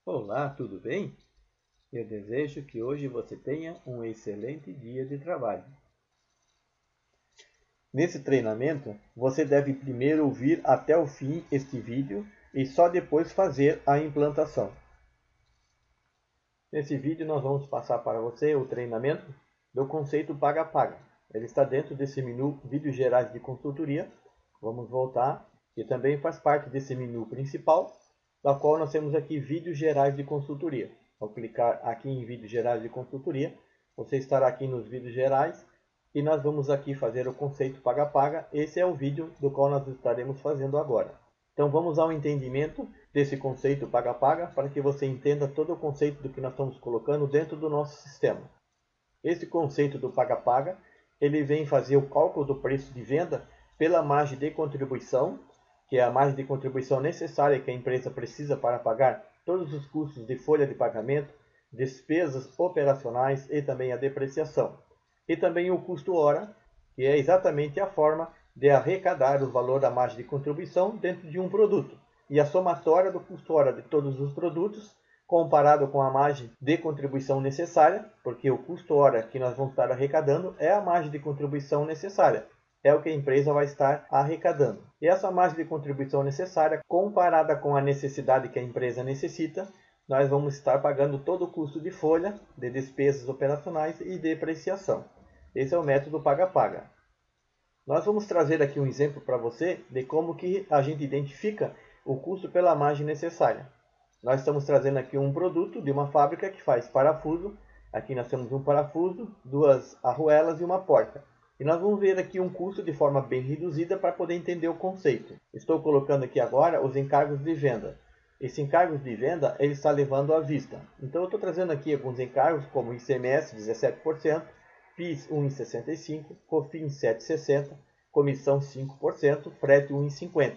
Olá, tudo bem? Eu desejo que hoje você tenha um excelente dia de trabalho. Nesse treinamento, você deve primeiro ouvir até o fim este vídeo e só depois fazer a implantação. Nesse vídeo, nós vamos passar para você o treinamento do conceito paga-paga. Ele está dentro desse menu Vídeos Gerais de Consultoria. Vamos voltar, que também faz parte desse menu principal, da qual nós temos aqui Vídeos Gerais de Consultoria. Ao clicar aqui em Vídeos Gerais de Consultoria, você estará aqui nos Vídeos Gerais e nós vamos aqui fazer o conceito paga-paga. Esse é o vídeo do qual nós estaremos fazendo agora. Então vamos ao entendimento desse conceito paga-paga para que você entenda todo o conceito do que nós estamos colocando dentro do nosso sistema. Esse conceito do paga-paga, ele vem fazer o cálculo do preço de venda pela margem de contribuição, que é a margem de contribuição necessária que a empresa precisa para pagar todos os custos de folha de pagamento, despesas operacionais e também a depreciação. E também o custo hora, que é exatamente a forma de arrecadar o valor da margem de contribuição dentro de um produto. E a somatória do custo hora de todos os produtos comparado com a margem de contribuição necessária, porque o custo hora que nós vamos estar arrecadando é a margem de contribuição necessária, é o que a empresa vai estar arrecadando. E essa margem de contribuição necessária, comparada com a necessidade que a empresa necessita, nós vamos estar pagando todo o custo de folha, de despesas operacionais e depreciação. Esse é o método paga-paga. Nós vamos trazer aqui um exemplo para você de como que a gente identifica o custo pela margem necessária. Nós estamos trazendo aqui um produto de uma fábrica que faz parafuso. Aqui nós temos um parafuso, duas arruelas e uma porta. E nós vamos ver aqui um custo de forma bem reduzida para poder entender o conceito. Estou colocando aqui agora os encargos de venda. Esse encargos de venda ele está levando à vista. Então eu estou trazendo aqui alguns encargos como ICMS 17%, PIS 1,65%, COFINS 7,60%, comissão 5%, frete 1,50%.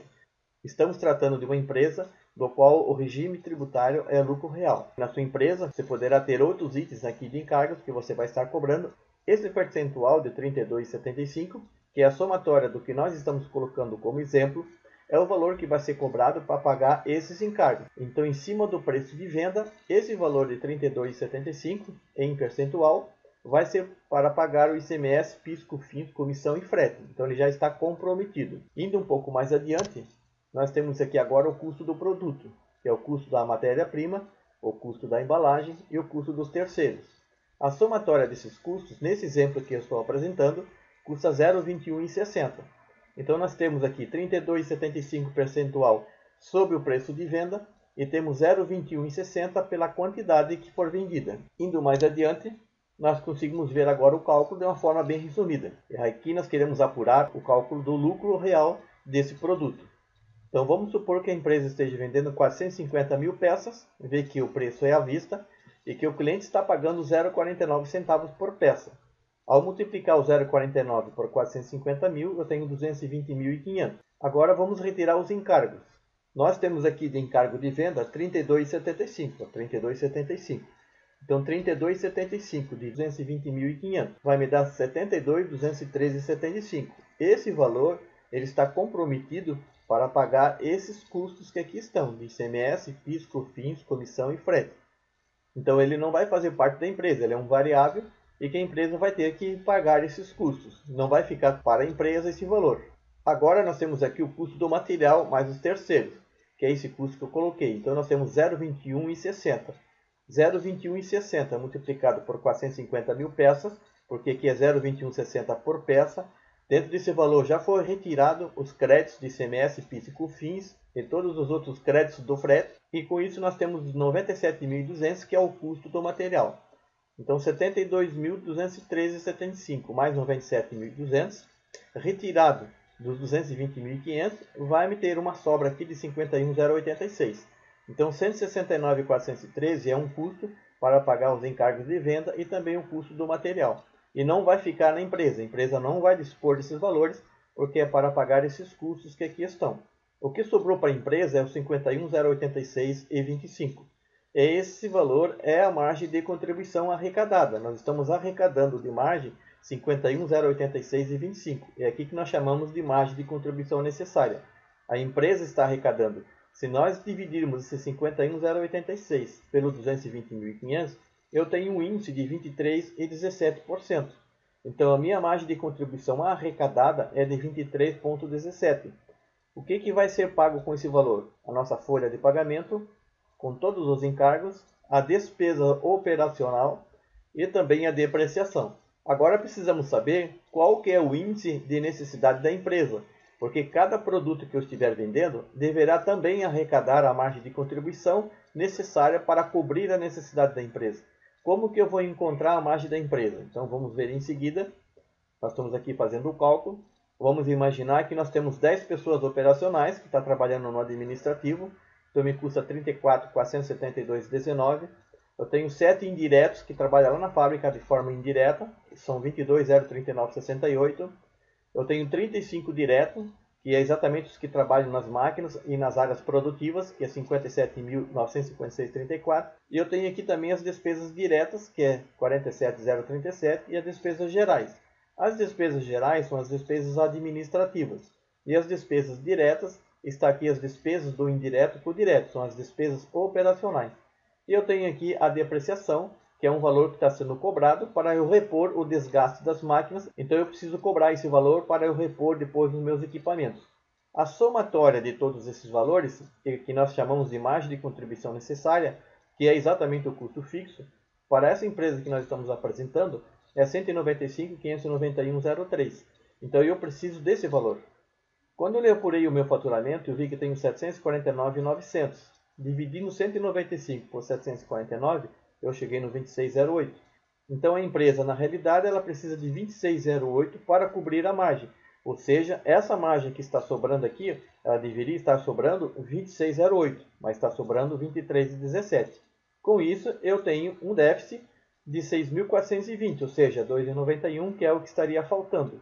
Estamos tratando de uma empresa do qual o regime tributário é lucro real. Na sua empresa, você poderá ter outros itens aqui de encargos que você vai estar cobrando. Esse percentual de 32,75, que é a somatória do que nós estamos colocando como exemplo, é o valor que vai ser cobrado para pagar esses encargos. Então, em cima do preço de venda, esse valor de 32,75 em percentual vai ser para pagar o ICMS, PIS, COFINS, comissão e frete. Então, ele já está comprometido. Indo um pouco mais adiante, nós temos aqui agora o custo do produto, que é o custo da matéria-prima, o custo da embalagem e o custo dos terceiros. A somatória desses custos, nesse exemplo que eu estou apresentando, custa 0,2160. Então nós temos aqui 32,75 percentual sobre o preço de venda e temos 0,2160 pela quantidade que for vendida. Indo mais adiante, nós conseguimos ver agora o cálculo de uma forma bem resumida. E aqui nós queremos apurar o cálculo do lucro real desse produto. Então vamos supor que a empresa esteja vendendo 450 mil peças, vê que o preço é à vista e que o cliente está pagando 0,49 centavos por peça. Ao multiplicar o 0,49 por 450 mil, eu tenho 220.500. Agora vamos retirar os encargos. Nós temos aqui de encargo de venda 32,75. 32,75. Então 32,75 de 220.500 vai me dar 72.213,75. Esse valor ele está comprometido para pagar esses custos que aqui estão, de ICMS, PIS, COFINS, comissão e frete. Então ele não vai fazer parte da empresa, ele é um variável e que a empresa vai ter que pagar esses custos. Não vai ficar para a empresa esse valor. Agora nós temos aqui o custo do material mais os terceiros, que é esse custo que eu coloquei. Então nós temos 0,2160. 0,2160 multiplicado por 450 mil peças, porque aqui é 0,2160 por peça. Dentro desse valor já foi retirado os créditos de ICMS, PIS e COFINS e todos os outros créditos do frete. E com isso nós temos 97.200, que é o custo do material. Então 72.213,75 mais 97.200, retirado dos 220.500, vai me ter uma sobra aqui de 51.086. Então 169.413 é um custo para pagar os encargos de venda e também o custo do material. E não vai ficar na empresa. A empresa não vai dispor desses valores, porque é para pagar esses custos que aqui estão. O que sobrou para a empresa é o 51.086,25. Esse valor é a margem de contribuição arrecadada. Nós estamos arrecadando de margem 51.086,25. É aqui que nós chamamos de margem de contribuição necessária. A empresa está arrecadando Se nós dividirmos esse 51.086 pelo 220.500, eu tenho um índice de 23,17%. Então, a minha margem de contribuição arrecadada é de 23,17%. O que vai ser pago com esse valor? A nossa folha de pagamento, com todos os encargos, a despesa operacional e também a depreciação. Agora precisamos saber qual que é o índice de necessidade da empresa, porque cada produto que eu estiver vendendo deverá também arrecadar a margem de contribuição necessária para cobrir a necessidade da empresa. Como que eu vou encontrar a margem da empresa? Então vamos ver em seguida. Nós estamos aqui fazendo o cálculo. Vamos imaginar que nós temos 10 pessoas operacionais que estão trabalhando no administrativo. Então me custa R$ 34.472,19. Eu tenho 7 indiretos que trabalham lá na fábrica de forma indireta, que são 22.039,68. Eu tenho 35 diretos, que é exatamente os que trabalham nas máquinas e nas áreas produtivas, que é 57.956,34. E eu tenho aqui também as despesas diretas, que é 47.037, e as despesas gerais. As despesas gerais são as despesas administrativas. E as despesas diretas, está aqui as despesas do indireto para o direto, são as despesas operacionais. E eu tenho aqui a depreciação, que é um valor que está sendo cobrado para eu repor o desgaste das máquinas. Então eu preciso cobrar esse valor para eu repor depois nos meus equipamentos. A somatória de todos esses valores, que nós chamamos de margem de contribuição necessária, que é exatamente o custo fixo, para essa empresa que nós estamos apresentando, é 195.591,03. Então eu preciso desse valor. Quando eu apurei o meu faturamento, eu vi que tenho 749.900. Dividindo 195 por 749, eu cheguei no 26,08. Então a empresa, na realidade, ela precisa de 26,08 para cobrir a margem. Ou seja, essa margem que está sobrando aqui, ela deveria estar sobrando 26,08, mas está sobrando 23,17. Com isso, eu tenho um déficit de 6.420, ou seja, 2,91, que é o que estaria faltando.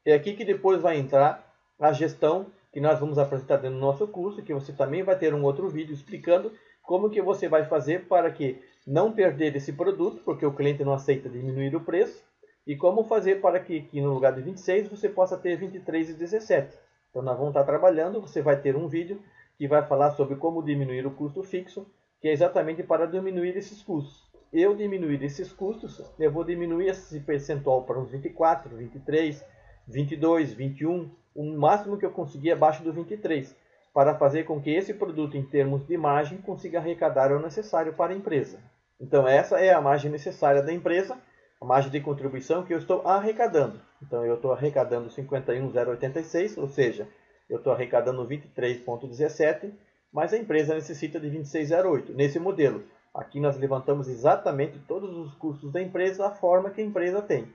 É aqui que depois vai entrar a gestão que nós vamos apresentar dentro do nosso curso, que você também vai ter um outro vídeo explicando como que você vai fazer para que não perder esse produto, porque o cliente não aceita diminuir o preço, e como fazer para que no lugar de 26 você possa ter 23,17. Então nós vamos estar trabalhando, você vai ter um vídeo que vai falar sobre como diminuir o custo fixo, que é exatamente para diminuir esses custos. Eu diminuir esses custos, eu vou diminuir esse percentual para uns 24, 23, 22, 21, o máximo que eu conseguir abaixo do 23, para fazer com que esse produto, em termos de margem, consiga arrecadar o necessário para a empresa. Então essa é a margem necessária da empresa, a margem de contribuição que eu estou arrecadando. Então eu estou arrecadando 51.086, ou seja, eu estou arrecadando 23,17, mas a empresa necessita de 26,08. Nesse modelo, aqui nós levantamos exatamente todos os custos da empresa, a forma que a empresa tem.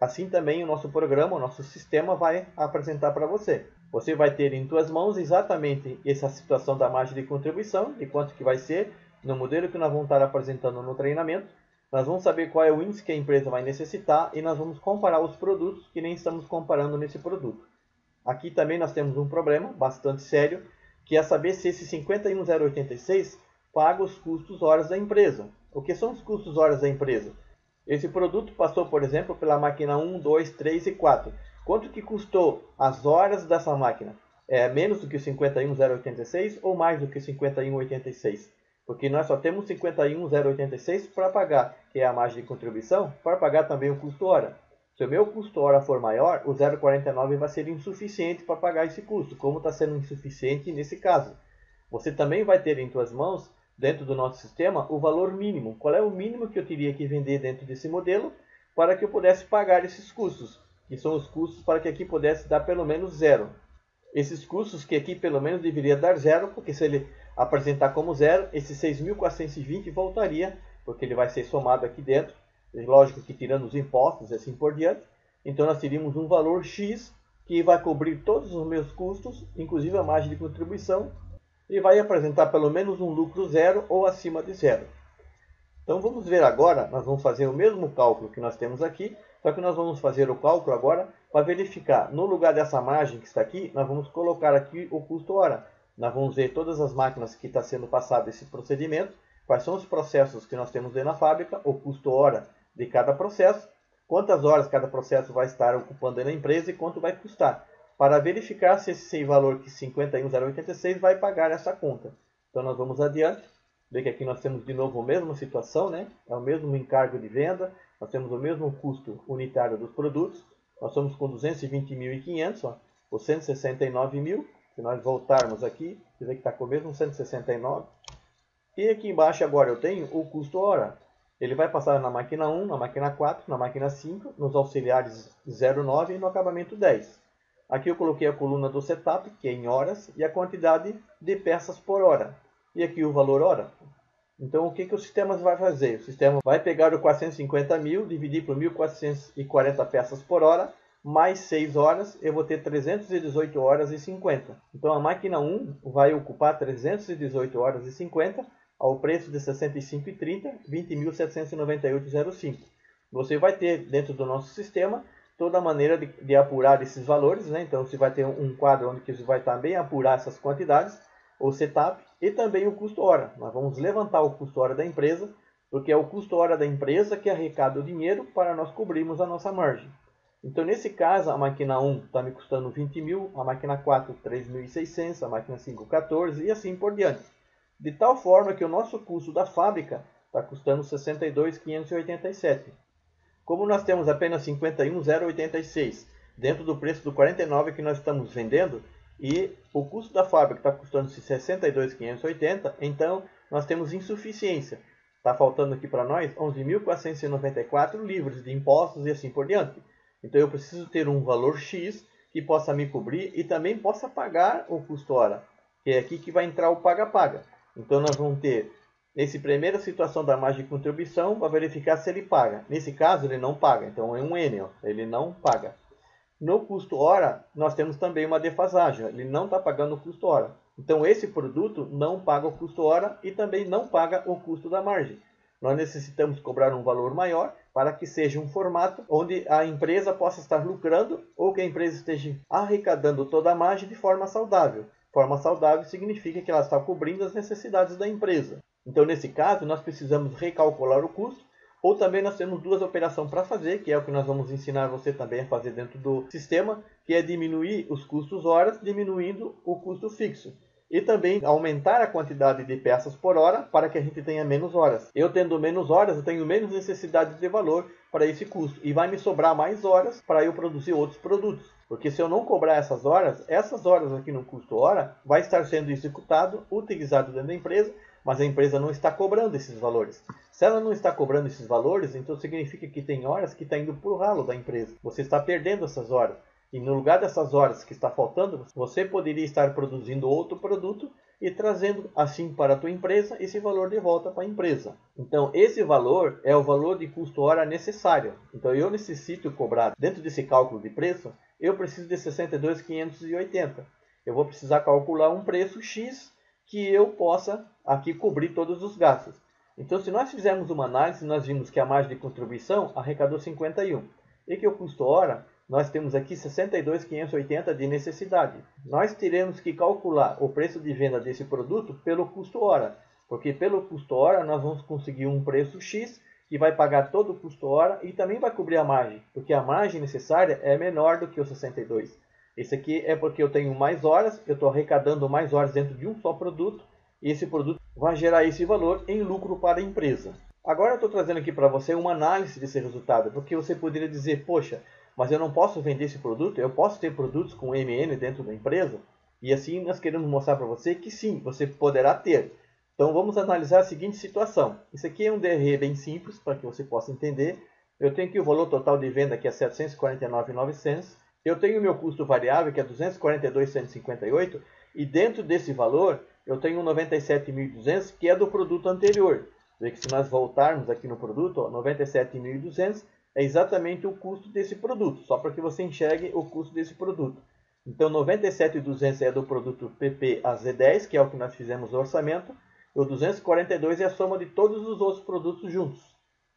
Assim também o nosso programa, o nosso sistema vai apresentar para você. Você vai ter em suas mãos exatamente essa situação da margem de contribuição, de quanto que vai ser, no modelo que nós vamos estar apresentando no treinamento. Nós vamos saber qual é o índice que a empresa vai necessitar e nós vamos comparar os produtos que nem estamos comparando nesse produto. Aqui também nós temos um problema bastante sério, que é saber se esse 51.086 paga os custos horas da empresa. O que são os custos horas da empresa? Esse produto passou, por exemplo, pela máquina 1, 2, 3 e 4. Quanto que custou as horas dessa máquina? É menos do que 51.086 ou mais do que 51.086? Porque nós só temos 51.086 para pagar, que é a margem de contribuição, para pagar também o custo hora. Se o meu custo hora for maior, o 0,49 vai ser insuficiente para pagar esse custo, como está sendo insuficiente nesse caso. Você também vai ter em suas mãos, dentro do nosso sistema, o valor mínimo. Qual é o mínimo que eu teria que vender dentro desse modelo para que eu pudesse pagar esses custos? Que são os custos para que aqui pudesse dar pelo menos zero. Esses custos que aqui pelo menos deveria dar zero, porque se ele apresentar como zero, esse 6.420 voltaria, porque ele vai ser somado aqui dentro. Lógico que tirando os impostos e assim por diante. Então nós teríamos um valor X que vai cobrir todos os meus custos, inclusive a margem de contribuição, e vai apresentar pelo menos um lucro zero ou acima de zero. Então vamos ver agora, nós vamos fazer o mesmo cálculo que nós temos aqui, só que nós vamos fazer o cálculo agora para verificar, no lugar dessa margem que está aqui, nós vamos colocar aqui o custo hora. Nós vamos ver todas as máquinas que está sendo passado esse procedimento, quais são os processos que nós temos dentro da fábrica, o custo hora de cada processo, quantas horas cada processo vai estar ocupando na empresa e quanto vai custar. para verificar se esse valor que 51,086 vai pagar essa conta. Então nós vamos adiante, ver que aqui nós temos de novo a mesma situação, né? É o mesmo encargo de venda, nós temos o mesmo custo unitário dos produtos, nós estamos com 220.500, os 169.000, se nós voltarmos aqui, você vê que está com o mesmo 169. E aqui embaixo agora eu tenho o custo hora. Ele vai passar na máquina 1, na máquina 4, na máquina 5, nos auxiliares 0,9 e no acabamento 10. Aqui eu coloquei a coluna do setup, que é em horas, e a quantidade de peças por hora. E aqui o valor hora. Então o que o sistema vai fazer? O sistema vai pegar o 450.000, dividir por 1.440 peças por hora, mais 6 horas, eu vou ter 318 horas e 50. Então a máquina 1 vai ocupar 318 horas e 50 ao preço de R$ 65,30, 20.798,05. Você vai ter dentro do nosso sistema toda a maneira de apurar esses valores, né? Então você vai ter um quadro onde você vai também apurar essas quantidades, o setup e também o custo hora. Nós vamos levantar o custo hora da empresa, porque é o custo hora da empresa que arrecada o dinheiro para nós cobrirmos a nossa margem. Então nesse caso a máquina 1 está me custando 20.000, a máquina 4 3.600, a máquina 5 14 e assim por diante. De tal forma que o nosso custo da fábrica está custando 62.587. Como nós temos apenas 51.086 dentro do preço do 49 que nós estamos vendendo, e o custo da fábrica está custando 62.580, então nós temos insuficiência. Está faltando aqui para nós 11.494 livres de impostos e assim por diante. Então eu preciso ter um valor X que possa me cobrir e também possa pagar o custo hora, que é aqui que vai entrar o paga-paga. Então nós vamos ter, nessa primeira situação da margem de contribuição, para verificar se ele paga. Nesse caso ele não paga, então é um N, ele não paga. No custo hora, nós temos também uma defasagem, ele não está pagando o custo hora. Então esse produto não paga o custo hora e também não paga o custo da margem. Nós necessitamos cobrar um valor maior para que seja um formato onde a empresa possa estar lucrando ou que a empresa esteja arrecadando toda a margem de forma saudável. Forma saudável significa que ela está cobrindo as necessidades da empresa. Então, nesse caso, nós precisamos recalcular o custo, ou também nós temos duas operações para fazer, que é o que nós vamos ensinar você também a fazer dentro do sistema, que é diminuir os custos horas, diminuindo o custo fixo. E também aumentar a quantidade de peças por hora para que a gente tenha menos horas. Eu tendo menos horas, eu tenho menos necessidade de valor para esse custo. E vai me sobrar mais horas para eu produzir outros produtos. Porque se eu não cobrar essas horas aqui no custo hora, vai estar sendo executado, utilizado dentro da empresa, mas a empresa não está cobrando esses valores. Se ela não está cobrando esses valores, então significa que tem horas que está indo para o ralo da empresa. Você está perdendo essas horas. E no lugar dessas horas que está faltando, você poderia estar produzindo outro produto e trazendo assim para a tua empresa esse valor de volta para a empresa. Então esse valor é o valor de custo hora necessário. Então eu necessito cobrar, dentro desse cálculo de preço, eu preciso de 62.580. Eu vou precisar calcular um preço X que eu possa aqui cobrir todos os gastos. Então se nós fizermos uma análise, nós vimos que a margem de contribuição arrecadou 51 e que o custo hora nós temos aqui 62.580 de necessidade. Nós teremos que calcular o preço de venda desse produto pelo custo hora, porque pelo custo hora nós vamos conseguir um preço X que vai pagar todo o custo hora e também vai cobrir a margem, porque a margem necessária é menor do que o 62. Esse aqui é porque eu tenho mais horas, eu estou arrecadando mais horas dentro de um só produto, e esse produto vai gerar esse valor em lucro para a empresa. Agora eu estou trazendo aqui para você uma análise desse resultado, porque você poderia dizer, poxa, mas eu não posso vender esse produto, eu posso ter produtos com MN dentro da empresa? E assim nós queremos mostrar para você que sim, você poderá ter. Então vamos analisar a seguinte situação. Isso aqui é um DRE bem simples, para que você possa entender. Eu tenho aqui o valor total de venda, que é 749.900. Eu tenho o meu custo variável, que é 242.158. E dentro desse valor, eu tenho 97.200, que é do produto anterior. Vê que se nós voltarmos aqui no produto, 97.200 é exatamente o custo desse produto, só para que você enxergue o custo desse produto. Então 97.200 é do produto PP AZ10, que é o que nós fizemos o orçamento, e o 242 é a soma de todos os outros produtos juntos.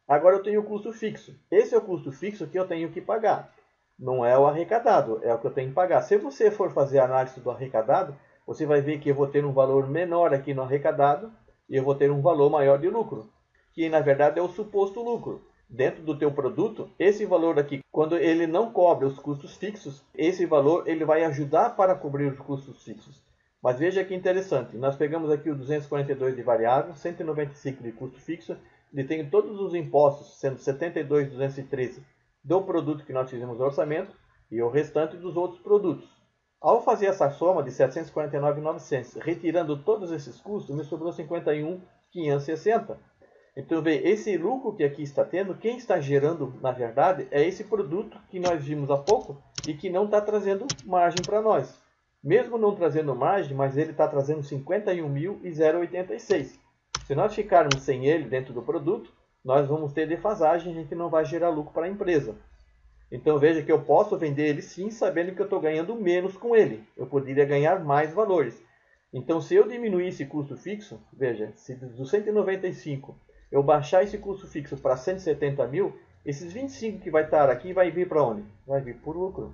Agora eu tenho o custo fixo. Esse é o custo fixo que eu tenho que pagar. Não é o arrecadado, é o que eu tenho que pagar. Se você for fazer a análise do arrecadado, você vai ver que eu vou ter um valor menor aqui no arrecadado e eu vou ter um valor maior de lucro, que na verdade é o suposto lucro. dentro do teu produto, esse valor aqui, quando ele não cobre os custos fixos, esse valor ele vai ajudar para cobrir os custos fixos. Mas veja que interessante, nós pegamos aqui o 242 de variável, 195 de custo fixo, ele tem todos os impostos, sendo 72.213 do produto que nós fizemos o orçamento e o restante dos outros produtos. Ao fazer essa soma de 749.900, retirando todos esses custos, me sobrou 51.560. Então, vê, esse lucro que aqui está tendo, quem está gerando, na verdade, é esse produto que nós vimos há pouco e que não está trazendo margem para nós. Mesmo não trazendo margem, mas ele está trazendo 51.086. Se nós ficarmos sem ele dentro do produto, nós vamos ter defasagem, a gente não vai gerar lucro para a empresa. Então veja que eu posso vender ele sim, sabendo que eu estou ganhando menos com ele. Eu poderia ganhar mais valores. Então se eu diminuir esse custo fixo, veja, se do 195 eu baixar esse custo fixo para 170 mil, esses 25 que vai estar aqui vai vir para onde? Vai vir por lucro.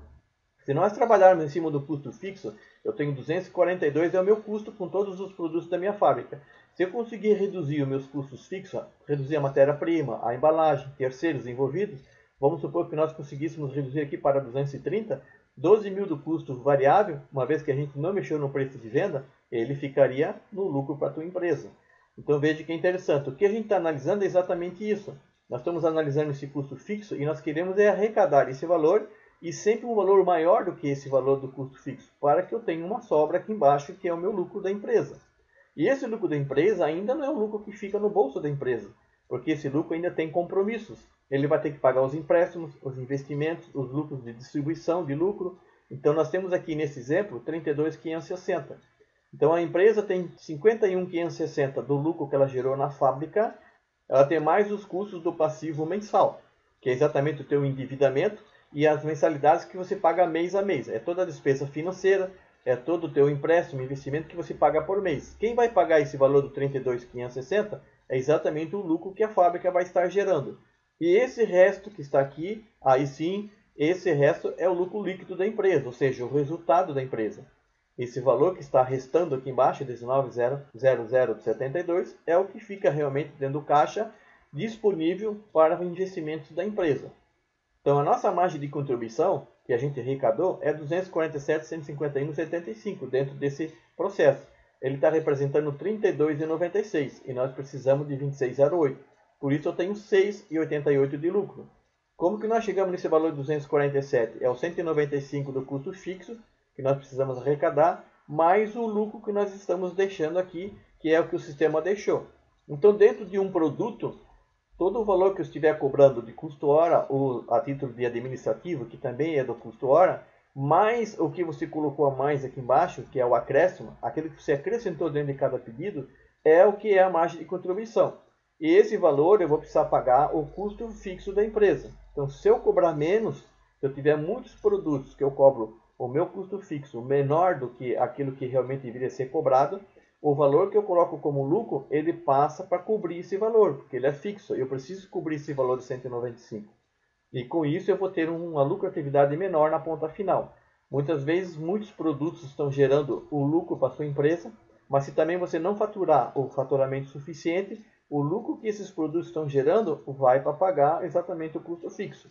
Se nós trabalharmos em cima do custo fixo, eu tenho 242, é o meu custo com todos os produtos da minha fábrica. Se eu conseguir reduzir os meus custos fixos, reduzir a matéria-prima, a embalagem, terceiros envolvidos, vamos supor que nós conseguíssemos reduzir aqui para 230, 12 mil do custo variável, uma vez que a gente não mexeu no preço de venda, ele ficaria no lucro para a tua empresa. Então veja que é interessante. O que a gente está analisando é exatamente isso. Nós estamos analisando esse custo fixo e nós queremos arrecadar esse valor e sempre um valor maior do que esse valor do custo fixo, para que eu tenha uma sobra aqui embaixo, que é o meu lucro da empresa. E esse lucro da empresa ainda não é um lucro que fica no bolso da empresa, porque esse lucro ainda tem compromissos. Ele vai ter que pagar os empréstimos, os investimentos, os lucros de distribuição de lucro. Então nós temos aqui nesse exemplo 32.560. Então a empresa tem 51.560 do lucro que ela gerou na fábrica, ela tem mais os custos do passivo mensal, que é exatamente o teu endividamento e as mensalidades que você paga mês a mês. É toda a despesa financeira, é todo o teu empréstimo, investimento que você paga por mês. Quem vai pagar esse valor do 32.560 é exatamente o lucro que a fábrica vai estar gerando. E esse resto que está aqui, aí sim, esse resto é o lucro líquido da empresa, ou seja, o resultado da empresa. Esse valor que está restando aqui embaixo, 19.000,72, é o que fica realmente dentro do caixa disponível para investimentos da empresa. Então, a nossa margem de contribuição que a gente arrecadou é 247.151,75 dentro desse processo. Ele está representando 32,96 e nós precisamos de 26,08. Por isso, eu tenho 6,88 de lucro. Como que nós chegamos nesse valor de 247? É o 195 do custo fixo que nós precisamos arrecadar, mais o lucro que nós estamos deixando aqui, que é o que o sistema deixou. Então, dentro de um produto, todo o valor que eu estiver cobrando de custo hora, ou a título de administrativo, que também é do custo hora, mais o que você colocou a mais aqui embaixo, que é o acréscimo, aquilo que você acrescentou dentro de cada pedido, é o que é a margem de contribuição. E esse valor eu vou precisar pagar o custo fixo da empresa. Então, se eu cobrar menos, se eu tiver muitos produtos que eu cobro o meu custo fixo menor do que aquilo que realmente deveria ser cobrado, o valor que eu coloco como lucro, ele passa para cobrir esse valor, porque ele é fixo. Eu preciso cobrir esse valor de 195. E com isso eu vou ter uma lucratividade menor na ponta final. Muitas vezes, muitos produtos estão gerando o lucro para a sua empresa, mas se também você não faturar o faturamento suficiente, o lucro que esses produtos estão gerando vai para pagar exatamente o custo fixo.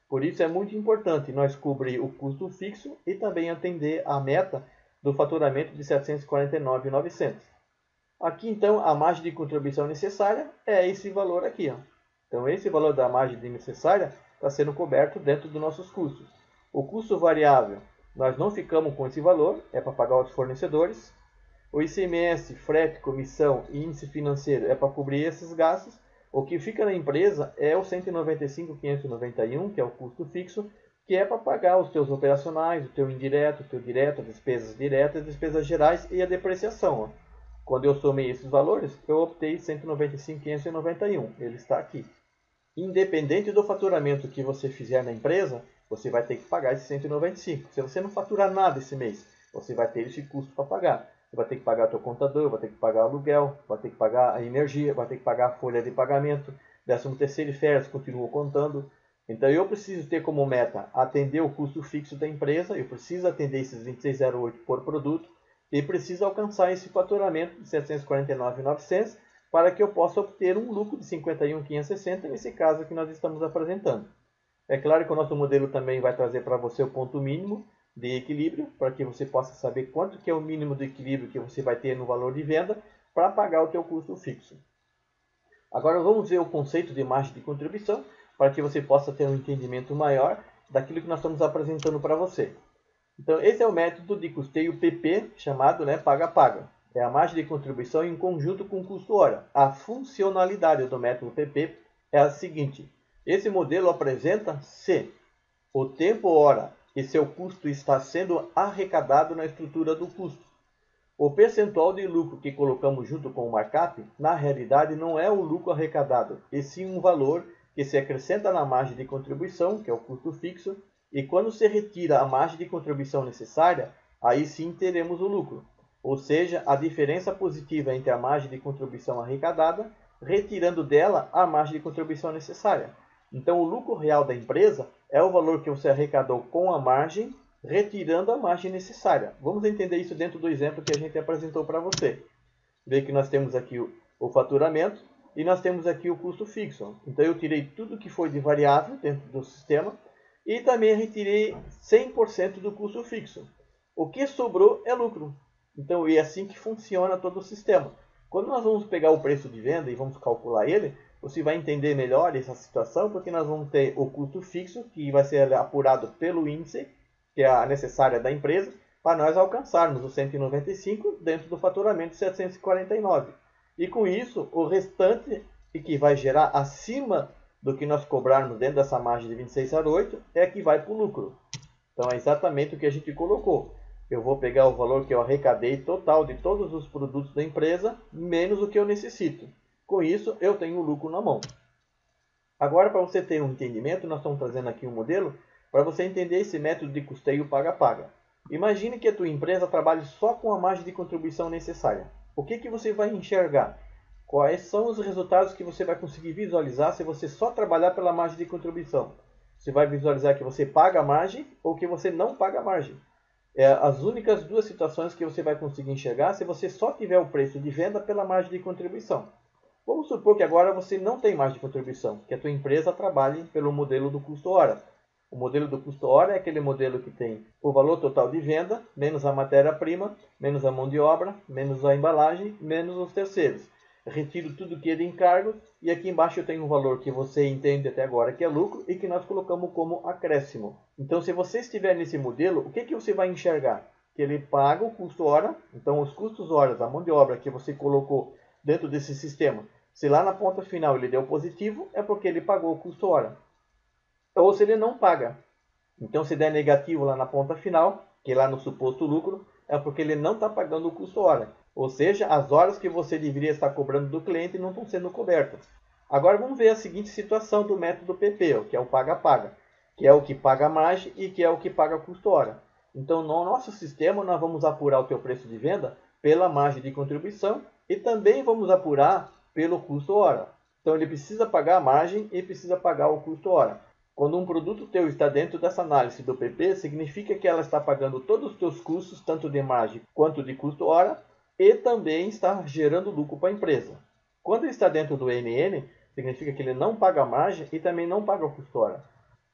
Por isso é muito importante nós cobrir o custo fixo e também atender a meta do faturamento de 749.900. Aqui então a margem de contribuição necessária é esse valor aqui. Então esse valor da margem necessária está sendo coberto dentro dos nossos custos. O custo variável, nós não ficamos com esse valor, é para pagar os fornecedores. O ICMS, frete, comissão e índice financeiro é para cobrir esses gastos. O que fica na empresa é o 195.591, que é o custo fixo, que é para pagar os teus operacionais, o teu indireto, o teu direto, as despesas diretas, as despesas gerais e a depreciação. Quando eu somei esses valores, eu optei 195.591, ele está aqui. Independente do faturamento que você fizer na empresa, você vai ter que pagar esse 195. Se você não faturar nada esse mês, você vai ter esse custo para pagar. Você vai ter que pagar o teu contador, vai ter que pagar o aluguel, vai ter que pagar a energia, vai ter que pagar a folha de pagamento, 13º e férias continuam contando. Então eu preciso ter como meta atender o custo fixo da empresa, eu preciso atender esses 26,08 por produto e preciso alcançar esse faturamento de 749.900 para que eu possa obter um lucro de 51.560, nesse caso que nós estamos apresentando. É claro que o nosso modelo também vai trazer para você o ponto mínimo de equilíbrio, para que você possa saber quanto que é o mínimo de equilíbrio que você vai ter no valor de venda para pagar o teu custo fixo. Agora vamos ver o conceito de margem de contribuição, para que você possa ter um entendimento maior daquilo que nós estamos apresentando para você. Então, esse é o método de custeio PP, chamado paga-paga. É a margem de contribuição em conjunto com o custo hora. A funcionalidade do método PP é a seguinte: esse modelo apresenta se o tempo hora e seu custo está sendo arrecadado na estrutura do custo. O percentual de lucro que colocamos junto com o markup, na realidade, não é o lucro arrecadado, e sim um valor que se acrescenta na margem de contribuição, que é o custo fixo, e quando se retira a margem de contribuição necessária, aí sim teremos o lucro. Ou seja, a diferença positiva entre a margem de contribuição arrecadada, retirando dela a margem de contribuição necessária. Então, o lucro real da empresa é o valor que você arrecadou com a margem, retirando a margem necessária. Vamos entender isso dentro do exemplo que a gente apresentou para você. Vê que nós temos aqui o faturamento e nós temos aqui o custo fixo. Então, eu tirei tudo que foi de variável dentro do sistema e também retirei 100% do custo fixo. O que sobrou é lucro. Então, é assim que funciona todo o sistema. Quando nós vamos pegar o preço de venda e vamos calcular ele, você vai entender melhor essa situação, porque nós vamos ter o custo fixo, que vai ser apurado pelo índice, que é a necessária da empresa, para nós alcançarmos os 195 dentro do faturamento de 749. E com isso, o restante, que vai gerar acima do que nós cobrarmos dentro dessa margem de 26,08, é que vai para o lucro. Então, é exatamente o que a gente colocou. Eu vou pegar o valor que eu arrecadei total de todos os produtos da empresa, menos o que eu necessito. Com isso, eu tenho o lucro na mão. Agora, para você ter um entendimento, nós estamos trazendo aqui um modelo para você entender esse método de custeio paga-paga. Imagine que a tua empresa trabalhe só com a margem de contribuição necessária. O que você vai enxergar? Quais são os resultados que você vai conseguir visualizar se você só trabalhar pela margem de contribuição? Você vai visualizar que você paga a margem ou que você não paga a margem. É as únicas duas situações que você vai conseguir enxergar se você só tiver o preço de venda pela margem de contribuição. Vamos supor que agora você não tem margem de contribuição, que a tua empresa trabalhe pelo modelo do custo hora. O modelo do custo hora é aquele modelo que tem o valor total de venda, menos a matéria-prima, menos a mão de obra, menos a embalagem, menos os terceiros. Retiro tudo que é de encargos e aqui embaixo eu tenho um valor que você entende até agora que é lucro e que nós colocamos como acréscimo. Então, se você estiver nesse modelo, o que você vai enxergar? Que ele paga o custo hora, então os custos horas, a mão de obra que você colocou dentro desse sistema, se lá na ponta final ele deu positivo, é porque ele pagou o custo hora. Ou se ele não paga. Então, se der negativo lá na ponta final, que é lá no suposto lucro, é porque ele não está pagando o custo hora. Ou seja, as horas que você deveria estar cobrando do cliente não estão sendo cobertas. Agora vamos ver a seguinte situação do método PP, que é o paga-paga, que é o que paga a margem e que é o que paga o custo hora. Então, no nosso sistema, nós vamos apurar o teu preço de venda pela margem de contribuição e também vamos apurar pelo custo hora. Então, ele precisa pagar a margem e precisa pagar o custo hora. Quando um produto teu está dentro dessa análise do PP, significa que ela está pagando todos os teus custos, tanto de margem quanto de custo hora, e também está gerando lucro para a empresa. Quando ele está dentro do NN, significa que ele não paga a margem e também não paga o custo hora.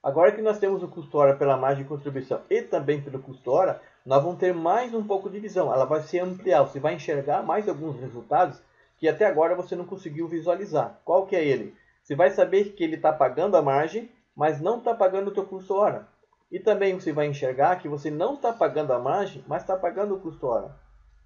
Agora que nós temos o custo hora pela margem de contribuição e também pelo custo hora, nós vamos ter mais um pouco de visão. Ela vai se ampliar, você vai enxergar mais alguns resultados que até agora você não conseguiu visualizar. Qual que é ele? Você vai saber que ele está pagando a margem, mas não está pagando o teu custo hora. E também você vai enxergar que você não está pagando a margem, mas está pagando o custo hora.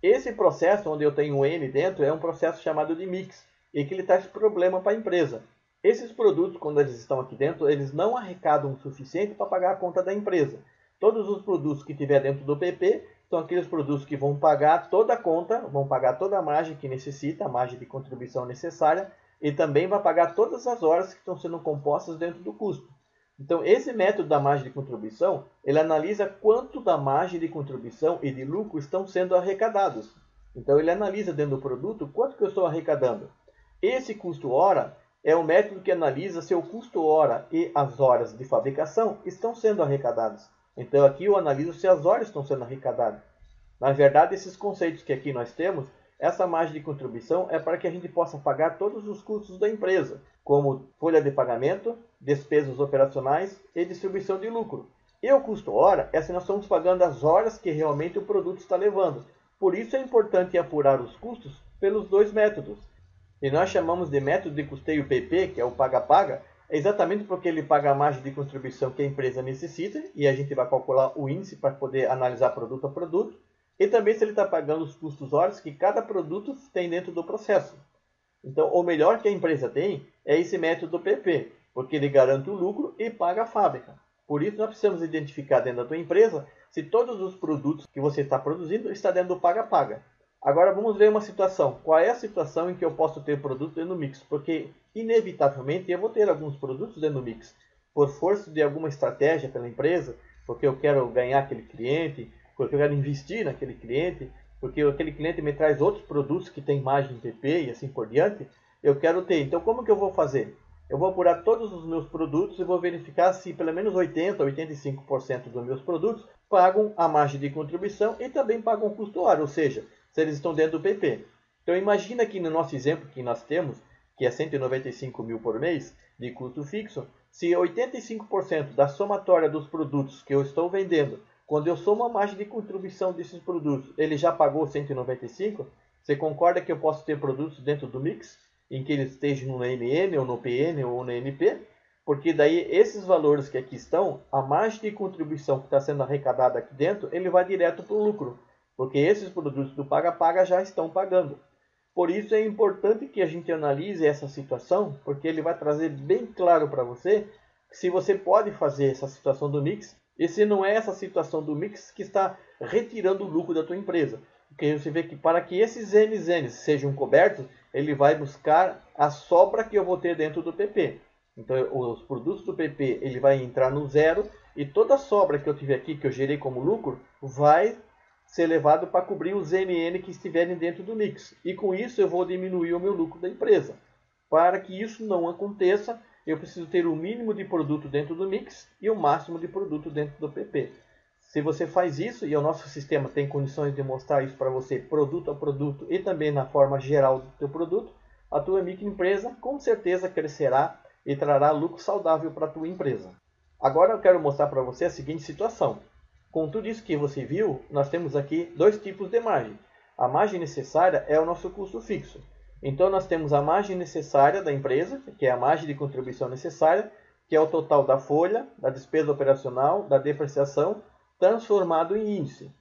Esse processo, onde eu tenho um N dentro, é um processo chamado de mix, e que ele traz problema para a empresa. Esses produtos, quando eles estão aqui dentro, eles não arrecadam o suficiente para pagar a conta da empresa. Todos os produtos que tiver dentro do PP são aqueles produtos que vão pagar toda a conta, vão pagar toda a margem que necessita, a margem de contribuição necessária, e também vai pagar todas as horas que estão sendo compostas dentro do custo. Então, esse método da margem de contribuição, ele analisa quanto da margem de contribuição e de lucro estão sendo arrecadados. Então, ele analisa dentro do produto quanto que eu estou arrecadando. Esse custo hora é o método que analisa se o custo hora e as horas de fabricação estão sendo arrecadados. Então, aqui eu analiso se as horas estão sendo arrecadadas. Na verdade, esses conceitos que aqui nós temos, Essa margem de contribuição é para que a gente possa pagar todos os custos da empresa, como folha de pagamento, despesas operacionais e distribuição de lucro. E o custo hora é se nós estamos pagando as horas que realmente o produto está levando. Por isso é importante apurar os custos pelos dois métodos. E nós chamamos de método de custeio PP, que é o paga-paga, exatamente porque ele paga a margem de contribuição que a empresa necessita, e a gente vai calcular o índice para poder analisar produto a produto, e também se ele está pagando os custos horas que cada produto tem dentro do processo. Então, o melhor que a empresa tem é esse método PP, porque ele garante o lucro e paga a fábrica. Por isso, nós precisamos identificar dentro da tua empresa se todos os produtos que você está produzindo estão dentro do paga-paga. Agora, vamos ver uma situação. Qual é a situação em que eu posso ter produto dentro do mix? Porque, inevitavelmente, eu vou ter alguns produtos dentro do mix. Por força de alguma estratégia pela empresa, porque eu quero ganhar aquele cliente, porque eu quero investir naquele cliente, porque aquele cliente me traz outros produtos que têm margem PP e assim por diante, eu quero ter. Então, como que eu vou fazer? Eu vou apurar todos os meus produtos e vou verificar se pelo menos 80% ou 85% dos meus produtos pagam a margem de contribuição e também pagam o custo hora, ou seja, se eles estão dentro do PP. Então, imagina que no nosso exemplo que nós temos, que é 195 mil por mês de custo fixo, se 85% da somatória dos produtos que eu estou vendendo, quando eu somo a margem de contribuição desses produtos, ele já pagou 195, você concorda que eu posso ter produtos dentro do mix, em que eles estejam no NN, ou no PN, ou no NP? Porque daí esses valores que aqui estão, a margem de contribuição que está sendo arrecadada aqui dentro, ele vai direto para o lucro, porque esses produtos do paga-paga já estão pagando. Por isso é importante que a gente analise essa situação, porque ele vai trazer bem claro para você se você pode fazer essa situação do mix, e se não é essa situação do mix que está retirando o lucro da tua empresa. Porque você vê que para que esses NNs sejam cobertos, ele vai buscar a sobra que eu vou ter dentro do PP. Então, os produtos do PP, ele vai entrar no zero, e toda a sobra que eu tiver aqui, que eu gerei como lucro, vai ser levado para cobrir os NN que estiverem dentro do mix. E com isso eu vou diminuir o meu lucro da empresa. Para que isso não aconteça, eu preciso ter o mínimo de produto dentro do mix e o máximo de produto dentro do PP. Se você faz isso, e o nosso sistema tem condições de mostrar isso para você produto a produto e também na forma geral do teu produto, a tua microempresa com certeza crescerá e trará lucro saudável para a tua empresa. Agora eu quero mostrar para você a seguinte situação. Com tudo isso que você viu, nós temos aqui dois tipos de margem. A margem necessária é o nosso custo fixo. Então nós temos a margem necessária da empresa, que é a margem de contribuição necessária, que é o total da folha, da despesa operacional, da depreciação, transformado em índice.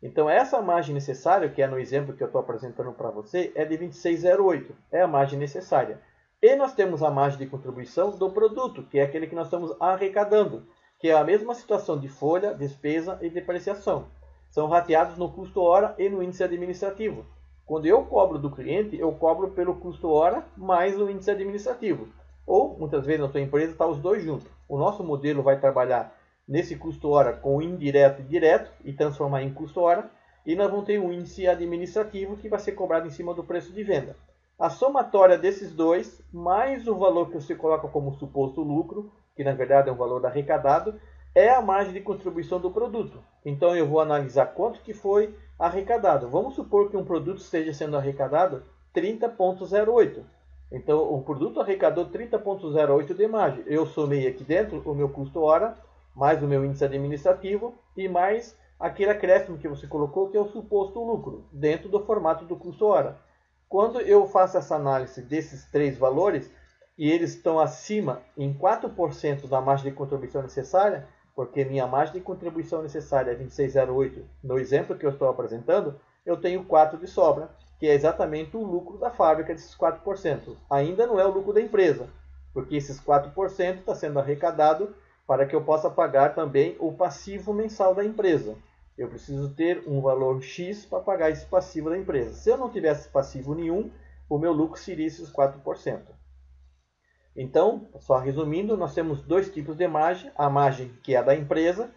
Então essa margem necessária, que é no exemplo que eu estou apresentando para você, é de 26,08, é a margem necessária. E nós temos a margem de contribuição do produto, que é aquele que nós estamos arrecadando, que é a mesma situação de folha, despesa e depreciação. São rateados no custo hora e no índice administrativo. Quando eu cobro do cliente, eu cobro pelo custo hora mais o índice administrativo. Ou, muitas vezes, na sua empresa está os dois juntos. O nosso modelo vai trabalhar nesse custo hora com o indireto e direto e transformar em custo hora. E nós vamos ter um índice administrativo que vai ser cobrado em cima do preço de venda. A somatória desses dois, mais o valor que você coloca como suposto lucro, que na verdade é um valor arrecadado, é a margem de contribuição do produto. Então eu vou analisar quanto que foi arrecadado. Vamos supor que um produto esteja sendo arrecadado 30,08. Então o produto arrecadou 30,08 de margem. Eu somei aqui dentro o meu custo hora, mais o meu índice administrativo e mais aquele acréscimo que você colocou, que é o suposto lucro, dentro do formato do custo hora. Quando eu faço essa análise desses três valores, e eles estão acima em 4% da margem de contribuição necessária, porque minha margem de contribuição necessária é 26,08, no exemplo que eu estou apresentando, eu tenho 4 de sobra, que é exatamente o lucro da fábrica desses 4%. Ainda não é o lucro da empresa, porque esses 4% está sendo arrecadado para que eu possa pagar também o passivo mensal da empresa. Eu preciso ter um valor X para pagar esse passivo da empresa. Se eu não tivesse passivo nenhum, o meu lucro seria esses 4%. Então, só resumindo, nós temos dois tipos de margem. A margem que é a da empresa,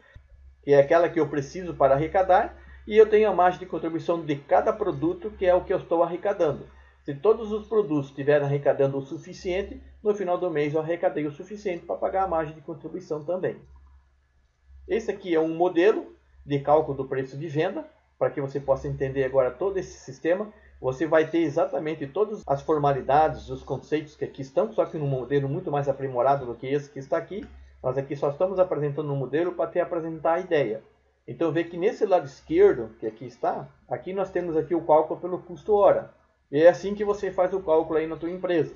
que é aquela que eu preciso para arrecadar, e eu tenho a margem de contribuição de cada produto, que é o que eu estou arrecadando. Se todos os produtos estiverem arrecadando o suficiente, no final do mês eu arrecadei o suficiente para pagar a margem de contribuição também. Esse aqui é um modelo de cálculo do preço de venda, para que você possa entender agora todo esse sistema. você vai ter exatamente todas as formalidades, os conceitos que aqui estão, só que num modelo muito mais aprimorado do que esse que está aqui. Nós aqui só estamos apresentando um modelo para apresentar a ideia. Então, vê que nesse lado esquerdo, que aqui está, aqui nós temos aqui o cálculo pelo custo hora. E é assim que você faz o cálculo aí na tua empresa.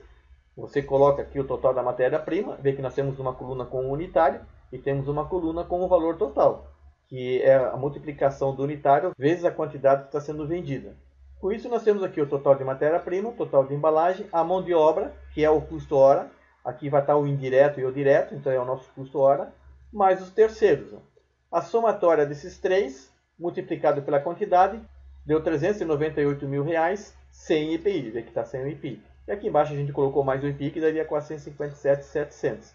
Você coloca aqui o total da matéria-prima, vê que nós temos uma coluna com o unitário e temos uma coluna com o valor total, que é a multiplicação do unitário vezes a quantidade que está sendo vendida. Com isso, nós temos aqui o total de matéria-prima, o total de embalagem, a mão de obra, que é o custo hora. Aqui vai estar o indireto e o direto, então é o nosso custo hora, mais os terceiros. A somatória desses três, multiplicado pela quantidade, deu R$ 398.000 sem IPI. Vê que está sem o IPI. E aqui embaixo a gente colocou mais o IPI, que daria 457.700.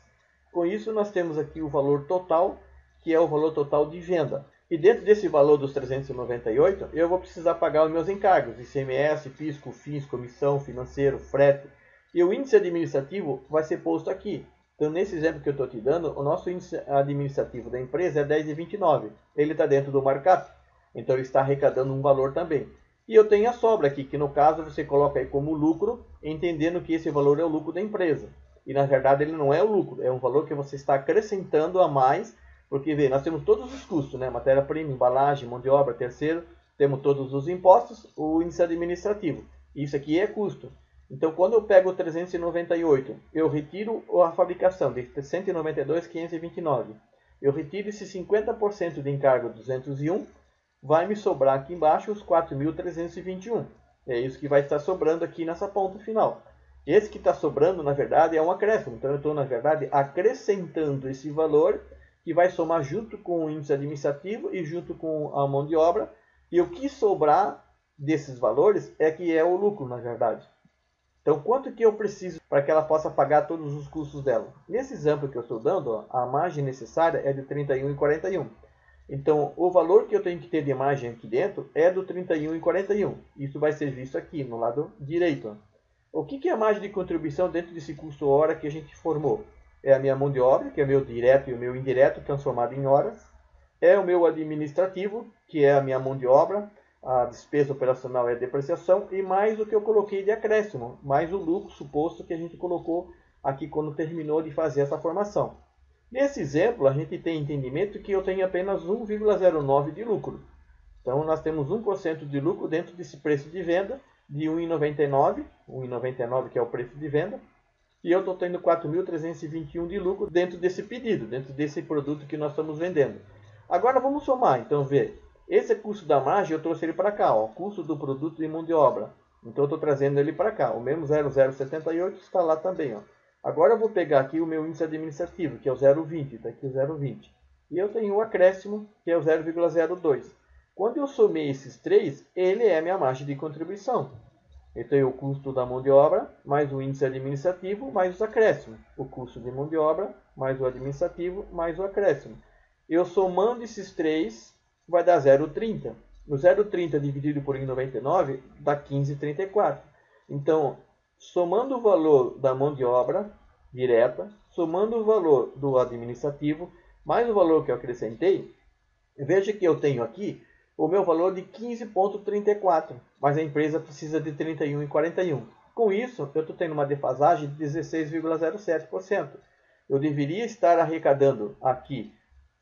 Com isso, nós temos aqui o valor total, que é o valor total de venda. E dentro desse valor dos 398, eu vou precisar pagar os meus encargos, ICMS, PIS, COFINS, comissão, financeiro, frete. E o índice administrativo vai ser posto aqui. Então, nesse exemplo que eu estou te dando, o nosso índice administrativo da empresa é 10,29. Ele está dentro do markup, então ele está arrecadando um valor também. E eu tenho a sobra aqui, que no caso você coloca aí como lucro, entendendo que esse valor é o lucro da empresa. E na verdade ele não é o lucro, é um valor que você está acrescentando a mais. Porque vê, nós temos todos os custos, né? Matéria-prima, embalagem, mão de obra, terceiro, temos todos os impostos, o índice administrativo. Isso aqui é custo. Então, quando eu pego o 398, eu retiro a fabricação de 192.529. Eu retiro esse 50% de encargo 201, vai me sobrar aqui embaixo os 4.321. É isso que vai estar sobrando aqui nessa ponta final. Esse que está sobrando, na verdade, é um acréscimo. Então, eu estou, na verdade, acrescentando esse valor que vai somar junto com o índice administrativo e junto com a mão de obra. E o que sobrar desses valores é que é o lucro, na verdade. Então, quanto que eu preciso para que ela possa pagar todos os custos dela? Nesse exemplo que eu estou dando, ó, a margem necessária é de 31,41. Então, o valor que eu tenho que ter de margem aqui dentro é do 31,41. Isso vai ser visto aqui no lado direito. Ó. O que é a margem de contribuição dentro desse custo hora que a gente formou? É a minha mão de obra, que é o meu direto e o meu indireto, transformado em horas. É o meu administrativo, que é a minha mão de obra. A despesa operacional é a depreciação. E mais o que eu coloquei de acréscimo, mais o lucro suposto que a gente colocou aqui quando terminou de fazer essa formação. Nesse exemplo, a gente tem entendimento que eu tenho apenas 1,09 de lucro. Então, nós temos 1% de lucro dentro desse preço de venda de 1,99. 1,99 que é o preço de venda. E eu estou tendo 4.321 de lucro dentro desse pedido, dentro desse produto que nós estamos vendendo. Agora vamos somar, então vê, esse custo da margem eu trouxe ele para cá, ó, custo do produto e mão de obra. Então eu estou trazendo ele para cá, o mesmo 0,078 está lá também. Ó. Agora eu vou pegar aqui o meu índice administrativo, que é o 0,20, está aqui o 0,20. E eu tenho o acréscimo, que é o 0,02. Quando eu somei esses três, ele é minha margem de contribuição. Eu tenho o custo da mão de obra, mais o índice administrativo, mais os acréscimos. O custo de mão de obra, mais o administrativo, mais o acréscimo. Eu somando esses três, vai dar 0,30. O 0,30 dividido por 1,99 dá 15,34. Então, somando o valor da mão de obra direta, somando o valor do administrativo, mais o valor que eu acrescentei, veja que eu tenho aqui o meu valor de 15,34, mas a empresa precisa de 31,41. Com isso, eu estou tendo uma defasagem de 16,07%. Eu deveria estar arrecadando aqui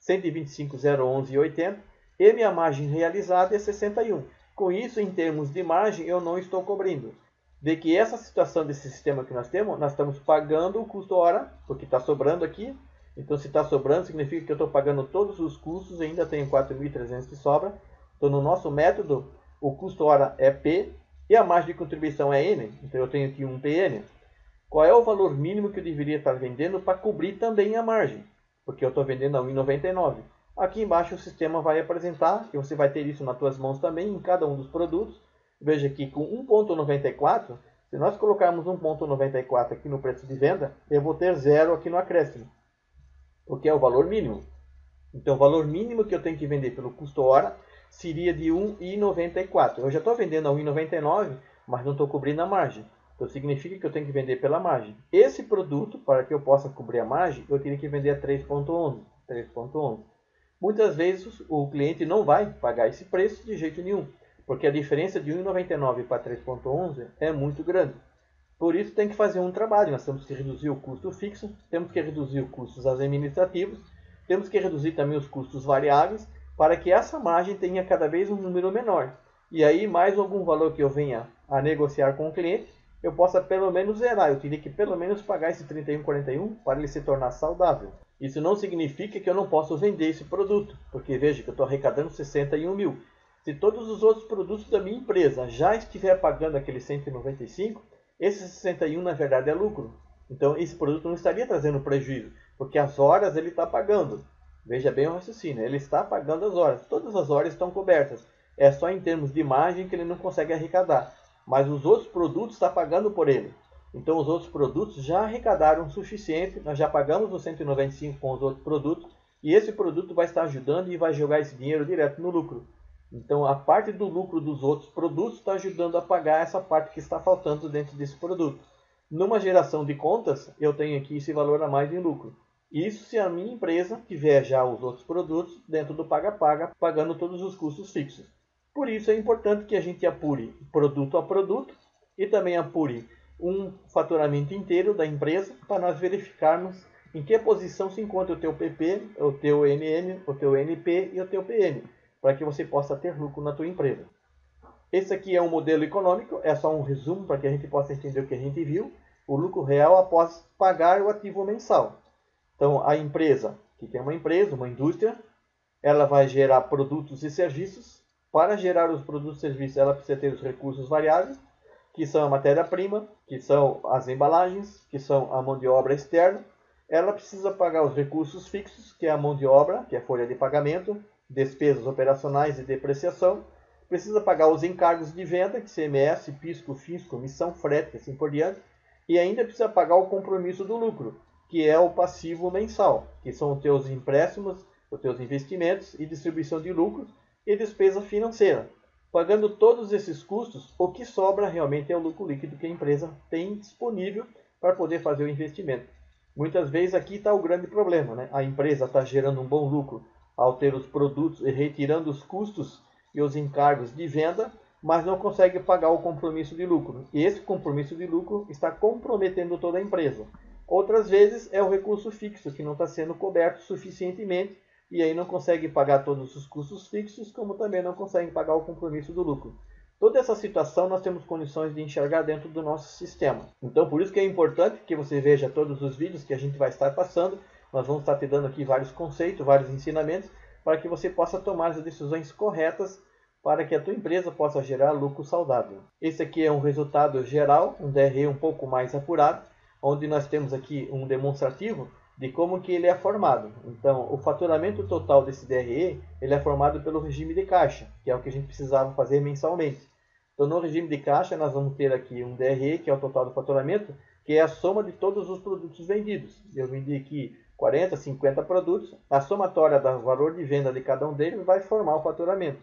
125.011,80 e minha margem realizada é 61. Com isso, em termos de margem, eu não estou cobrindo. Vê que essa situação desse sistema que nós estamos pagando o custo hora, porque está sobrando aqui. Então, se está sobrando, significa que eu estou pagando todos os custos e ainda tenho 4.300 que sobra. Então, no nosso método, o custo hora é P e a margem de contribuição é N. Então, eu tenho aqui um PN. Qual é o valor mínimo que eu deveria estar vendendo para cobrir também a margem? Porque eu estou vendendo a 1,99. Aqui embaixo o sistema vai apresentar, e você vai ter isso nas suas mãos também, em cada um dos produtos. Veja que com 1,94, se nós colocarmos 1,94 aqui no preço de venda, eu vou ter 0 aqui no acréscimo, porque é o valor mínimo. Então, o valor mínimo que eu tenho que vender pelo custo hora seria de 1,94. Eu já estou vendendo a 1,99, mas não estou cobrindo a margem. Então, significa que eu tenho que vender pela margem. Esse produto, para que eu possa cobrir a margem, eu teria que vender a 3,11. 3,11. Muitas vezes o cliente não vai pagar esse preço de jeito nenhum. porque a diferença de 1,99 para 3,11 é muito grande. Por isso tem que fazer um trabalho, nós temos que reduzir o custo fixo, temos que reduzir os custos administrativos, temos que reduzir também os custos variáveis, para que essa margem tenha cada vez um número menor. E aí, mais algum valor que eu venha a negociar com o cliente, eu possa pelo menos zerar. Eu teria que pelo menos pagar esse 31,41 para ele se tornar saudável. Isso não significa que eu não possa vender esse produto, porque veja que eu estou arrecadando 61 mil. Se todos os outros produtos da minha empresa já estiver pagando aquele 195, esse 61 na verdade é lucro. Então esse produto não estaria trazendo prejuízo, porque as horas ele está pagando. Veja bem o raciocínio, ele está pagando as horas, todas as horas estão cobertas. É só em termos de margem que ele não consegue arrecadar, mas os outros produtos estão pagando por ele. Então os outros produtos já arrecadaram o suficiente, nós já pagamos os 195 com os outros produtos, e esse produto vai estar ajudando e vai jogar esse dinheiro direto no lucro. Então a parte do lucro dos outros produtos está ajudando a pagar essa parte que está faltando dentro desse produto. Numa geração de contas, eu tenho aqui esse valor a mais em lucro. Isso se a minha empresa tiver já os outros produtos dentro do paga-paga, pagando todos os custos fixos. Por isso é importante que a gente apure produto a produto e também apure um faturamento inteiro da empresa para nós verificarmos em que posição se encontra o teu PP, o teu NM, o teu NP e o teu PM, para que você possa ter lucro na tua empresa. Esse aqui é um modelo econômico, é só um resumo para que a gente possa entender o que a gente viu, o lucro real após pagar o ativo mensal. Então, a empresa, que tem uma empresa, uma indústria, ela vai gerar produtos e serviços. Para gerar os produtos e serviços, ela precisa ter os recursos variáveis, que são a matéria-prima, que são as embalagens, que são a mão de obra externa. Ela precisa pagar os recursos fixos, que é a mão de obra, que é a folha de pagamento, despesas operacionais e depreciação. Precisa pagar os encargos de venda, que CMS, pisco, FINS, comissão, frete, assim por diante. E ainda precisa pagar o compromisso do lucro, que é o passivo mensal, que são os teus empréstimos, os teus investimentos e distribuição de lucros e despesa financeira. Pagando todos esses custos, o que sobra realmente é o lucro líquido que a empresa tem disponível para poder fazer o investimento. Muitas vezes aqui está o grande problema, né? A empresa está gerando um bom lucro ao ter os produtos e retirando os custos e os encargos de venda, mas não consegue pagar o compromisso de lucro. E esse compromisso de lucro está comprometendo toda a empresa. Outras vezes é o recurso fixo que não está sendo coberto suficientemente e aí não consegue pagar todos os custos fixos, como também não consegue pagar o compromisso do lucro. Toda essa situação nós temos condições de enxergar dentro do nosso sistema. Então por isso que é importante que você veja todos os vídeos que a gente vai estar passando. Nós vamos estar te dando aqui vários conceitos, vários ensinamentos, para que você possa tomar as decisões corretas para que a tua empresa possa gerar lucro saudável. Esse aqui é um resultado geral, um DRE um pouco mais apurado, onde nós temos aqui um demonstrativo de como que ele é formado. Então, o faturamento total desse DRE, ele é formado pelo regime de caixa, que é o que a gente precisava fazer mensalmente. Então, no regime de caixa, nós vamos ter aqui um DRE, que é o total do faturamento, que é a soma de todos os produtos vendidos. Eu vendi aqui 40, 50 produtos, a somatória do valor de venda de cada um deles vai formar o faturamento.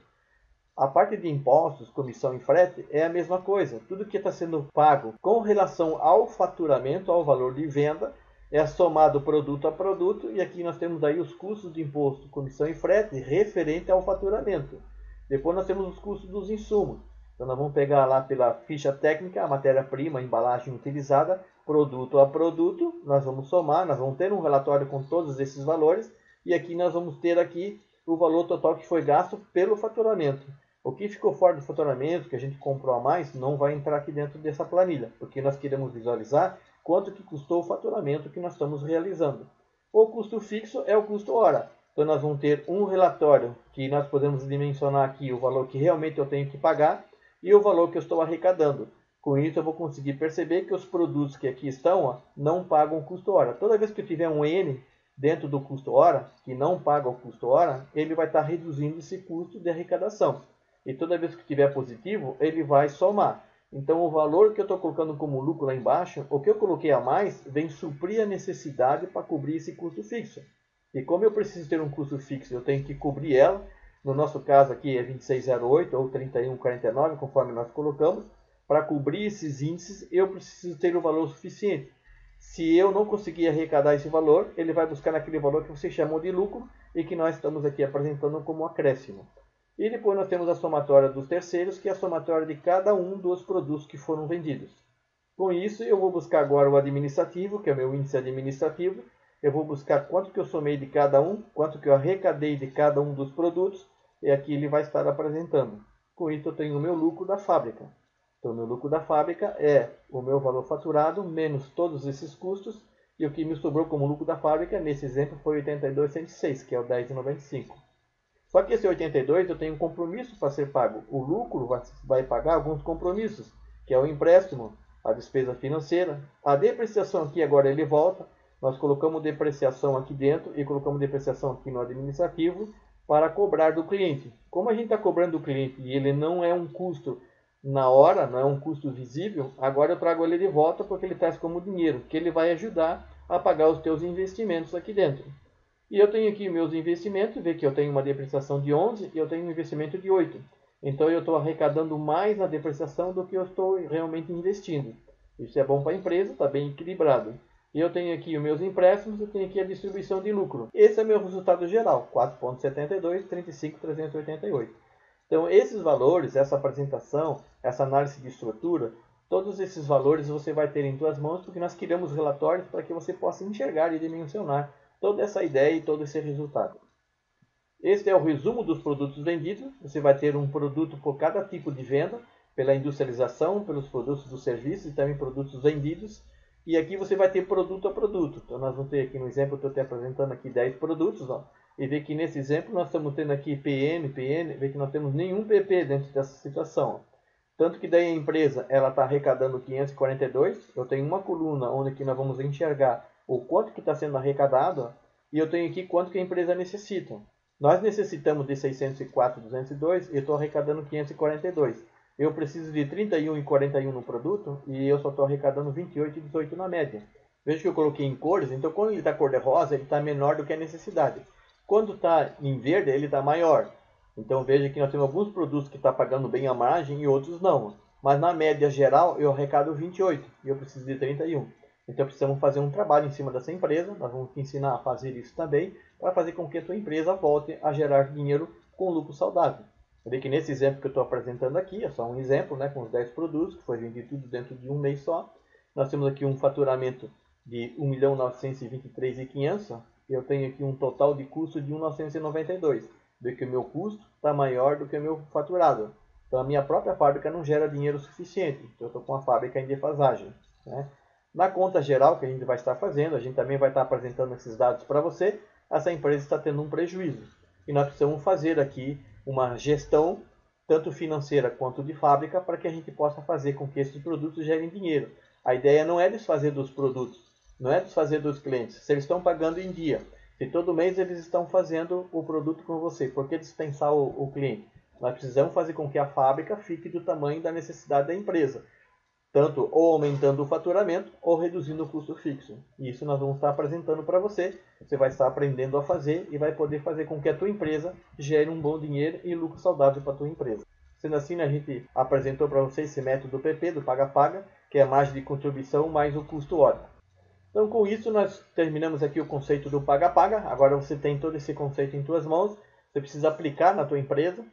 A parte de impostos, comissão e frete é a mesma coisa. Tudo que está sendo pago com relação ao faturamento, ao valor de venda, é somado produto a produto, e aqui nós temos aí os custos de imposto, comissão e frete referente ao faturamento. Depois nós temos os custos dos insumos. Então nós vamos pegar lá pela ficha técnica, a matéria-prima, a embalagem utilizada, produto a produto, nós vamos somar, nós vamos ter um relatório com todos esses valores, e aqui nós vamos ter aqui o valor total que foi gasto pelo faturamento. O que ficou fora do faturamento, que a gente comprou a mais, não vai entrar aqui dentro dessa planilha, porque nós queremos visualizar quanto que custou o faturamento que nós estamos realizando. O custo fixo é o custo hora. Então nós vamos ter um relatório que nós podemos dimensionar aqui o valor que realmente eu tenho que pagar e o valor que eu estou arrecadando. Com isso eu vou conseguir perceber que os produtos que aqui estão não pagam o custo hora. Toda vez que eu tiver um N dentro do custo hora, que não paga o custo hora, ele vai estar reduzindo esse custo de arrecadação. E toda vez que tiver positivo, ele vai somar. Então o valor que eu estou colocando como lucro lá embaixo, o que eu coloquei a mais, vem suprir a necessidade para cobrir esse custo fixo. E como eu preciso ter um custo fixo, eu tenho que cobrir ela. No nosso caso aqui é 2608 ou 3149, conforme nós colocamos. Para cobrir esses índices, eu preciso ter o valor suficiente. Se eu não conseguir arrecadar esse valor, ele vai buscar naquele valor que você chamou de lucro e que nós estamos aqui apresentando como acréscimo. E depois nós temos a somatória dos terceiros, que é a somatória de cada um dos produtos que foram vendidos. Com isso, eu vou buscar agora o administrativo, que é o meu índice administrativo. Eu vou buscar quanto que eu somei de cada um, quanto que eu arrecadei de cada um dos produtos, e aqui ele vai estar apresentando. Com isso, eu tenho o meu lucro da fábrica. Então, o meu lucro da fábrica é o meu valor faturado menos todos esses custos, e o que me sobrou como lucro da fábrica, nesse exemplo, foi 82,106, que é o 10,95. Só que esse 82 eu tenho um compromisso para ser pago. O lucro vai pagar alguns compromissos, que é o empréstimo, a despesa financeira. A depreciação aqui agora ele volta. Nós colocamos depreciação aqui dentro e colocamos depreciação aqui no administrativo para cobrar do cliente. Como a gente está cobrando do cliente e ele não é um custo na hora, não é um custo visível, agora eu trago ele de volta porque ele traz como dinheiro, que ele vai ajudar a pagar os teus investimentos aqui dentro. E eu tenho aqui meus investimentos, vê que eu tenho uma depreciação de 11 e eu tenho um investimento de 8. Então eu estou arrecadando mais na depreciação do que eu estou realmente investindo. Isso é bom para a empresa, está bem equilibrado. E eu tenho aqui os meus empréstimos, eu tenho aqui a distribuição de lucro. Esse é meu resultado geral, 4,72, 35,388. Então esses valores, essa apresentação, essa análise de estrutura, todos esses valores você vai ter em suas mãos, porque nós criamos relatórios para que você possa enxergar e dimensionar toda essa ideia e todo esse resultado. Este é o resumo dos produtos vendidos. Você vai ter um produto por cada tipo de venda, pela industrialização, pelos produtos dos serviços e também produtos vendidos. E aqui você vai ter produto a produto. Então nós vamos ter aqui no exemplo, eu estou te apresentando aqui 10 produtos. Ó, e vê que nesse exemplo nós estamos tendo aqui PM, PN, vê que nós temos nenhum PP dentro dessa situação. Tanto que daí a empresa ela está arrecadando 542. Eu tenho uma coluna onde aqui nós vamos enxergar o quanto que está sendo arrecadado, e eu tenho aqui quanto que a empresa necessita. Nós necessitamos de 604,202 e eu estou arrecadando 542. Eu preciso de 31,41 no produto e eu só estou arrecadando 28,18 na média. Veja que eu coloquei em cores, então quando ele está cor de rosa, ele está menor do que a necessidade. Quando está em verde, ele está maior. Então veja que nós temos alguns produtos que estão pagando bem a margem e outros não. Mas na média geral eu arrecado 28 e eu preciso de 31. Então precisamos fazer um trabalho em cima dessa empresa, nós vamos te ensinar a fazer isso também, para fazer com que a tua empresa volte a gerar dinheiro com lucro saudável. Vê que nesse exemplo que eu estou apresentando aqui, é só um exemplo, né, com os 10 produtos, que foi vendido tudo dentro de um mês só. Nós temos aqui um faturamento de 1.923.500, e eu tenho aqui um total de custo de 1.992. Vê que o meu custo está maior do que o meu faturado. Então a minha própria fábrica não gera dinheiro suficiente, então eu estou com a fábrica em defasagem, né? Na conta geral que a gente vai estar fazendo, a gente também vai estar apresentando esses dados para você. Essa empresa está tendo um prejuízo. E nós precisamos fazer aqui uma gestão, tanto financeira quanto de fábrica, para que a gente possa fazer com que esses produtos gerem dinheiro. A ideia não é desfazer dos produtos, não é desfazer dos clientes. Se eles estão pagando em dia, se todo mês eles estão fazendo o produto com você, por que dispensar o cliente? Nós precisamos fazer com que a fábrica fique do tamanho da necessidade da empresa, tanto ou aumentando o faturamento ou reduzindo o custo fixo. E isso nós vamos estar apresentando para você. Você vai estar aprendendo a fazer e vai poder fazer com que a tua empresa gere um bom dinheiro e lucro saudável para a tua empresa. Sendo assim, a gente apresentou para você esse método do PP, do paga-paga, que é a margem de contribuição mais o custo hora. Então, com isso, nós terminamos aqui o conceito do paga-paga. Agora você tem todo esse conceito em tuas mãos. Você precisa aplicar na tua empresa.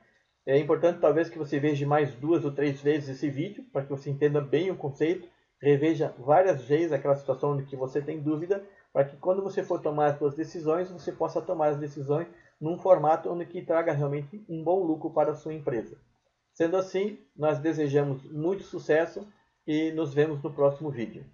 É importante talvez que você veja mais 2 ou 3 vezes esse vídeo, para que você entenda bem o conceito, reveja várias vezes aquela situação onde que você tem dúvida, para que quando você for tomar as suas decisões, você possa tomar as decisões num formato onde que traga realmente um bom lucro para a sua empresa. Sendo assim, nós desejamos muito sucesso e nos vemos no próximo vídeo.